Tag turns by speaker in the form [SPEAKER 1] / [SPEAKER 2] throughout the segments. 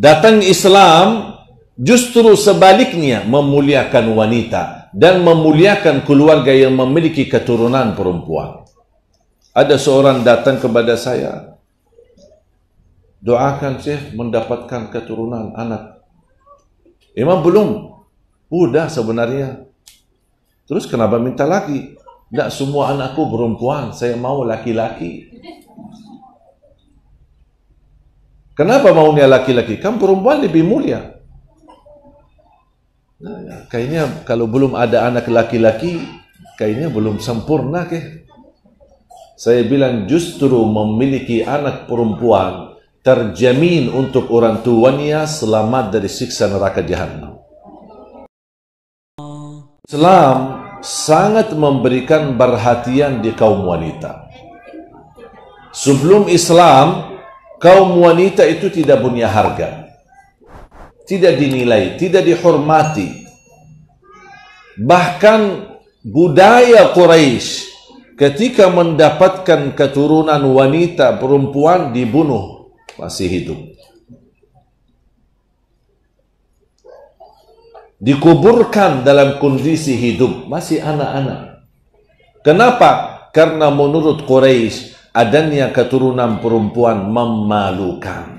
[SPEAKER 1] Datang Islam justru sebaliknya memuliakan wanita dan memuliakan keluarga yang memiliki keturunan perempuan. Ada seorang datang kepada saya, doakan Syekh mendapatkan keturunan anak. Emang belum? Udah sebenarnya. Terus kenapa minta lagi? Tidak semua anakku perempuan, saya mau laki-laki. Kenapa maunya laki-laki? Kan perempuan lebih mulia. Nah, kayaknya kalau belum ada anak laki-laki, kayaknya belum sempurna ke? Saya bilang justru memiliki anak perempuan terjamin untuk orang tuanya selamat dari siksa neraka Jahannam. Islam sangat memberikan perhatian di kaum wanita. Sebelum Islam, kaum wanita itu tidak punya harga, tidak dinilai, tidak dihormati. Bahkan budaya Quraisy ketika mendapatkan keturunan wanita perempuan dibunuh masih hidup, dikuburkan dalam kondisi hidup masih anak-anak. Kenapa? Karena menurut Quraisy adanya keturunan perempuan memalukan.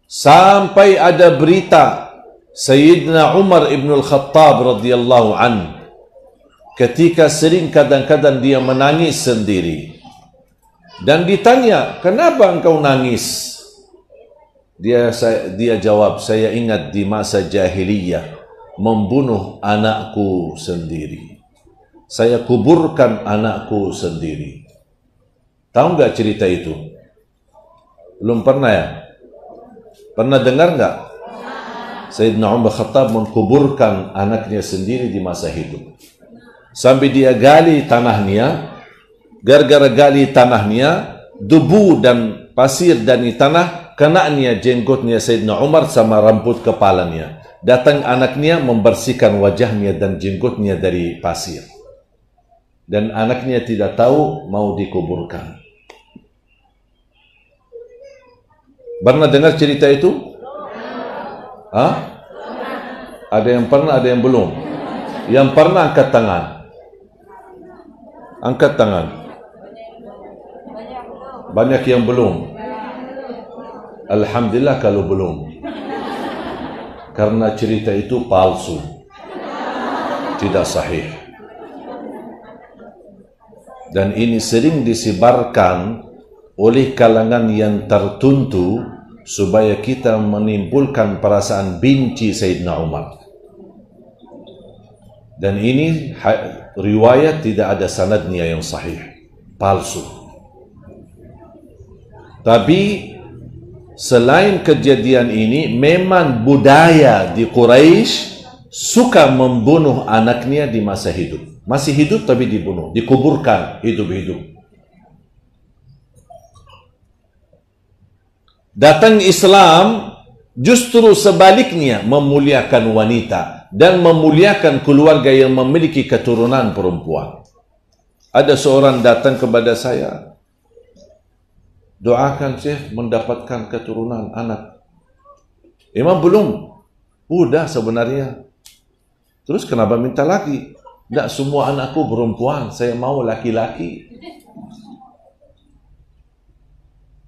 [SPEAKER 1] Sampai ada berita Sayyidina Umar ibn al-Khattab radhiyallahu an, ketika sering kadang-kadang dia menangis sendiri dan ditanya, kenapa engkau nangis? Dia jawab, saya ingat di masa jahiliyah membunuh anakku sendiri. Saya kuburkan anakku sendiri. Tahu nggak cerita itu? Belum pernah ya? Pernah dengar nggak? Sayyidina Umar Khattab mengkuburkan anaknya sendiri di masa hidup. Sampai dia gali tanahnya. Gara-gara gali tanahnya, debu dan pasir dari tanah kenanya jenggotnya Sayyidina Umar sama rambut kepalanya. Datang anaknya membersihkan wajahnya dan jenggotnya dari pasir. Dan anaknya tidak tahu mau dikuburkan. Pernah dengar cerita itu? Hah? Ada yang pernah, ada yang belum? Yang pernah angkat tangan. Angkat tangan. Banyak yang belum. Alhamdulillah kalau belum. Karena cerita itu palsu. Tidak sahih. Dan ini sering disebarkan oleh kalangan yang tertentu supaya kita menimbulkan perasaan benci Sayyidina Umar. Dan ini riwayat tidak ada sanadnya yang sahih. Palsu. Tapi selain kejadian ini, memang budaya di Quraisy suka membunuh anaknya di masa hidup. Masih hidup tapi dibunuh, dikuburkan hidup-hidup. Datang Islam justru sebaliknya memuliakan wanita dan memuliakan keluarga yang memiliki keturunan perempuan. Ada seorang datang kepada saya, doakan Syekh mendapatkan keturunan anak. Emang belum? Udah sebenarnya. Terus kenapa minta lagi? Tidak semua anakku perempuan, saya mau laki-laki.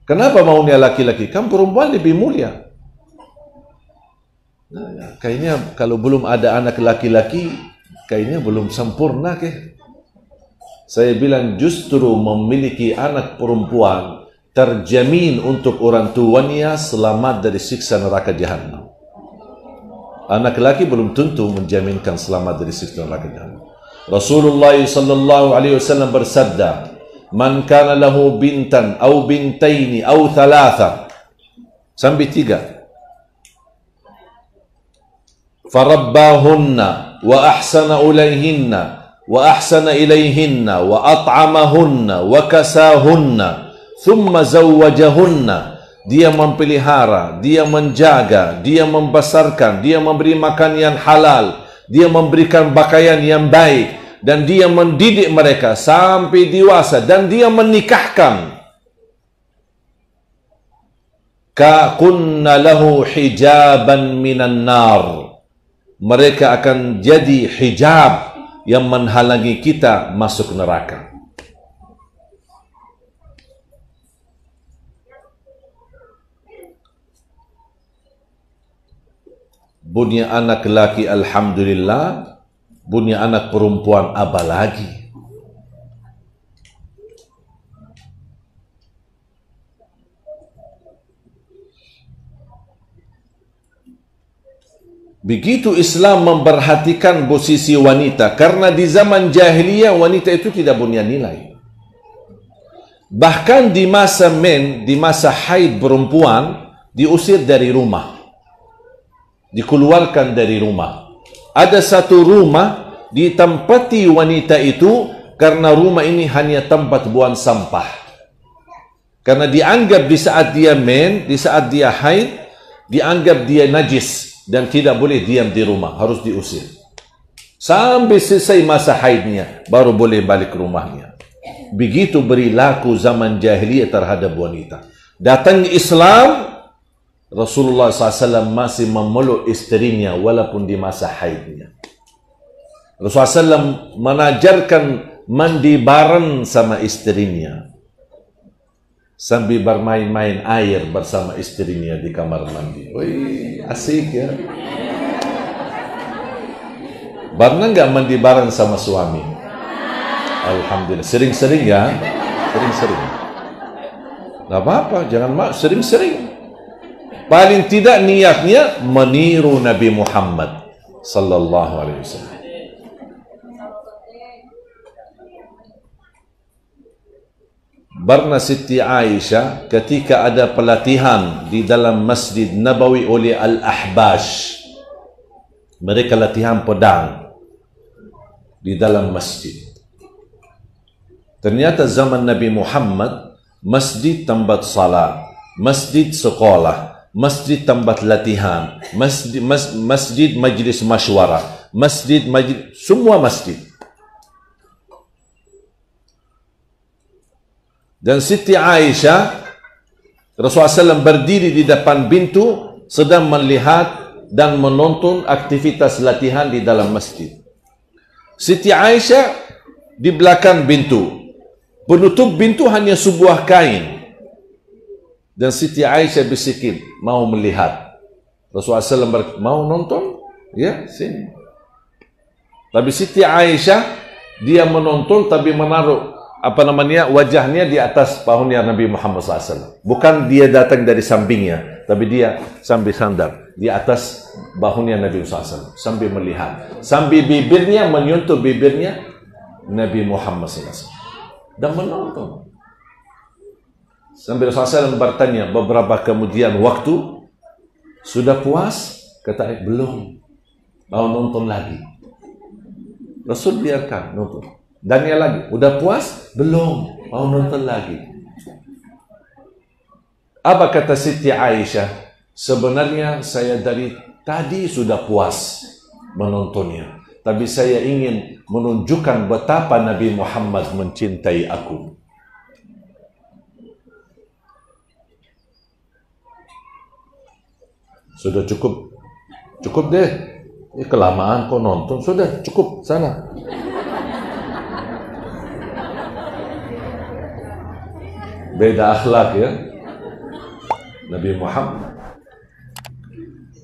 [SPEAKER 1] Kenapa maunya laki-laki? Kan perempuan lebih mulia. Nah, kayaknya kalau belum ada anak laki-laki, kayaknya belum sempurna ke? Saya bilang justru memiliki anak perempuan terjamin untuk orang tuanya selamat dari siksa neraka Jahannam. Anak laki belum tentu menjaminkan selamat dari siksa neraka Jahannam. Rasulullah sallallahu alaihi wasallam bersabda, "Man kana lahu bintan aw bintaini aw thalatha." Sampai 3. "Farabbahunna wa ahsana ilayhinna wa ahsana ilayhinna wa at'amahunna wa kasahunna thumma zawwajahunna." Dia memelihara, dia menjaga, dia membesarkan, dia memberi makan yang halal, dia memberikan pakaian yang baik, dan dia mendidik mereka sampai dewasa, dan dia menikahkan. kunna lahu hijaban minan nar. Mereka akan jadi hijab yang menghalangi kita masuk neraka. Punya anak laki alhamdulillah, punya anak perempuan apa lagi? Begitu Islam memperhatikan posisi wanita, karena di zaman jahiliyah wanita itu tidak punya nilai. Bahkan di masa haid perempuan diusir dari rumah, dikeluarkan dari rumah. Ada satu rumah ditempati wanita itu karena rumah ini hanya tempat buang sampah. Karena dianggap di saat dia di saat dia haid, dianggap dia najis dan tidak boleh diam di rumah, harus diusir. Sampai selesai masa haidnya, baru boleh balik ke rumahnya. Begitu berlaku zaman jahiliyah terhadap wanita. Datang Islam, Rasulullah SAW masih memeluk istrinya walaupun di masa haidnya. Rasulullah SAW mengajarkan mandi bareng sama istrinya, sambil bermain-main air bersama istrinya di kamar mandi. Wih, asik ya. Pernah nggak mandi bareng sama suami? Alhamdulillah. Sering-sering ya. Sering-sering. Nggak apa-apa, jangan sering-sering. Paling tidak niatnya meniru Nabi Muhammad sallallahu alaihi wasallam. Barna Siti Aisyah ketika ada pelatihan di dalam Masjid Nabawi oleh Al-Ahbash. Mereka latihan pedang di dalam masjid. Ternyata zaman Nabi Muhammad, masjid tempat salat, masjid sekolah, masjid tempat latihan, masjid majlis masywarah, masjid semua masjid. Dan Siti Aisyah, Rasulullah SAW berdiri di depan pintu sedang melihat dan menonton aktivitas latihan di dalam masjid. Siti Aisyah di belakang pintu. Penutup pintu hanya sebuah kain. Dan Siti Aisyah bisikin, mau melihat. Rasulullah SAW mau nonton? Ya, sini. Tapi Siti Aisyah, dia menonton tapi menaruh wajahnya di atas pahunya Nabi Muhammad SAW. Bukan dia datang dari sampingnya, tapi dia sambil sandar di atas bahunya Nabi SAW, sambil melihat, sambil bibirnya menyentuh bibirnya Nabi Muhammad SAW dan menonton. Sambil Rasulullah SAW bertanya beberapa kemudian waktu, sudah puas? Kata, belum, mau nonton lagi. Rasul biarkan nonton. Dan dia lagi, udah puas? Belum, mau nonton lagi. Apa kata Siti Aisyah? Sebenarnya saya dari tadi sudah puas menontonnya, tapi saya ingin menunjukkan betapa Nabi Muhammad mencintai aku. Sudah cukup. Cukup deh. Ini kelamaan kau nonton. Sudah cukup, sana. Beda akhlak ya Nabi Muhammad.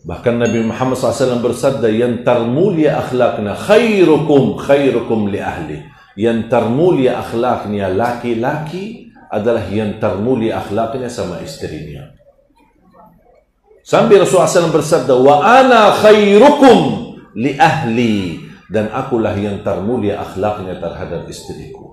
[SPEAKER 1] Bahkan Nabi Muhammad SAW bersabda, yang termulia akhlaknya khairukum li ahli. Yang termulia akhlaknya laki-laki adalah yang termulia akhlaknya sama istrinya. Sampai Rasulullah SAW bersabda, wa ana khairukum li ahli, dan akulah yang termulia akhlaknya terhadap istriku.